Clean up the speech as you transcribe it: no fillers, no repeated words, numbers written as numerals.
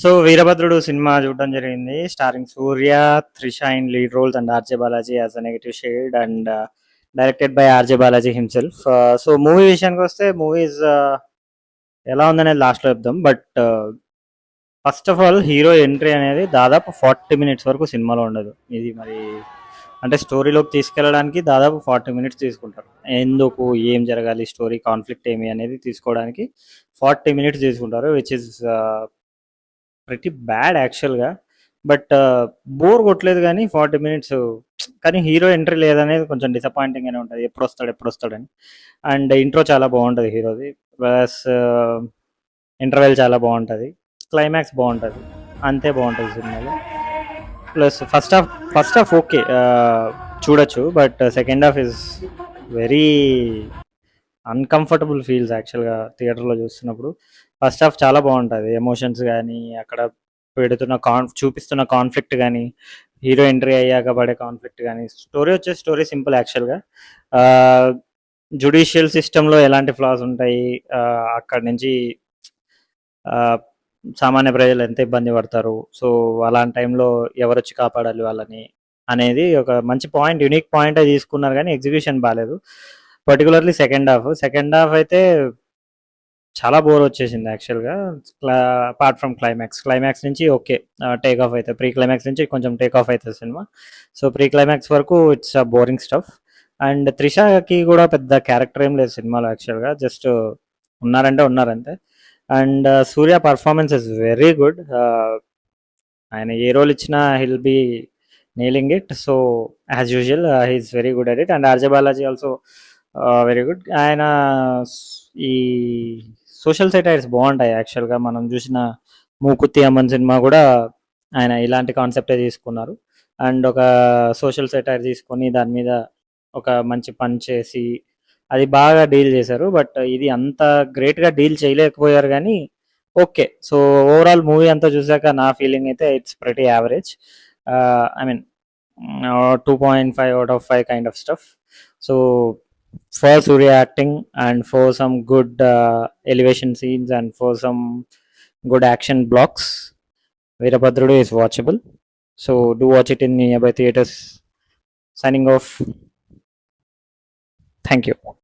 So 'వీరభద్రుడు' cinema చూడడం జరిగింది. Starring Suriya, Trisha in lead roles and RJ Balaji as a negative shade and directed by RJ Balaji himself. So movie విషయానికొస్తే movie is ఎలా ఉందనేది లాస్ట్‌లో చెప్దాం. But first of all hero entry అనేది దాదాపు 40 మినిట్స్ వరకు సినిమాలో ఉండదు. ఇది మరి అంటే స్టోరీలోకి తీసుకెళ్ళడానికి దాదాపు 40 మినిట్స్ తీసుకుంటారు. ఎందుకు, ఏం జరగాలి, స్టోరీ కాన్ఫ్లిక్ట్ ఏమి అనేది తీసుకోవడానికి 40 మినిట్స్ తీసుకుంటారు. విచ్ ఇస్ ప్రెటీ బ్యాడ్ యాక్చువల్గా. బట్ బోర్ కొట్టలేదు కానీ 40 మినిట్స్. కానీ హీరో ఎంట్రీ లేదనేది కొంచెం డిసప్పాయింటింగ్ గానే ఉంటుంది, ఎప్పుడు వస్తాడని. అండ్ ఇంట్రో చాలా బాగుంటుంది హీరోది, ప్లస్ ఇంటర్వెల్ చాలా బాగుంటుంది, క్లైమాక్స్ బాగుంటుంది, అంతే బాగుంటుంది సినిమాలో. ప్లస్ ఫస్ట్ హాఫ్ ఓకే, చూడొచ్చు. But second half is very uncomfortable feels యాక్చువల్గా థియేటర్లో చూస్తున్నప్పుడు. ఫస్ట్ హాఫ్ చాలా బాగుంటుంది, ఎమోషన్స్ కానీ, అక్కడ చూపిస్తున్న కాన్ఫ్లిక్ట్ కానీ, హీరో ఎంట్రీ అయ్యాక పడే కాన్ఫ్లిక్ట్ కానీ. స్టోరీ సింపుల్ యాక్చువల్గా. జుడిషియల్ సిస్టంలో ఎలాంటి ఫ్లాస్ ఉంటాయి, అక్కడి నుంచి సామాన్య ప్రజలు ఎంత ఇబ్బంది పడతారు, సో అలాంటి టైంలో ఎవరు వచ్చి కాపాడాలి వాళ్ళని అనేది ఒక మంచి పాయింట్, యూనిక్ పాయింట్ తీసుకున్నారు. కానీ ఎగ్జిక్యూషన్ బాగాలేదు, పర్టికులర్లీ సెకండ్ హాఫ్ అయితే చాలా బోర్ వచ్చేసింది యాక్చువల్గా. అపార్ట్ ఫ్రమ్ క్లైమాక్స్ నుంచి ఓకే, టేక్ ఆఫ్ అవుతుంది. ప్రీ క్లైమాక్స్ నుంచి కొంచెం టేక్ ఆఫ్ అవుతుంది సినిమా. సో ప్రీ క్లైమాక్స్ వరకు it's a boring stuff. And త్రిషకి కూడా పెద్ద క్యారెక్టర్ ఏం లేదు సినిమాలో యాక్చువల్గా, జస్ట్ ఉన్నారంతే. And Surya performance is very good. ఆయన ఏ రోల్ ఇచ్చినా he'll be nailing it. So as usual he's very good at it. And RJ Balaji also very good. ఆయన ఈ సోషల్ సెటైర్స్ బాగుంటాయి యాక్చువల్గా. మనం చూసిన మూకుత్తి అమ్మన్ సినిమా కూడా ఆయన ఇలాంటి కాన్సెప్టే తీసుకున్నారు. అండ్ ఒక సోషల్ సెటైర్ తీసుకొని దాని మీద ఒక మంచి పని చేసి అది బాగా డీల్ చేశారు. బట్ ఇది అంత గ్రేట్గా డీల్ చేయలేకపోయారు కానీ ఓకే. సో ఓవరాల్ మూవీ అంతా చూసాక నా ఫీలింగ్ అయితే it's pretty average. I mean 2.5 out of 5 kind of stuff. So for Surya acting and for some good elevation scenes and for some good action blocks, Veerabhadrudu is watchable. So do watch it in nearby theaters. Signing off. Thank you.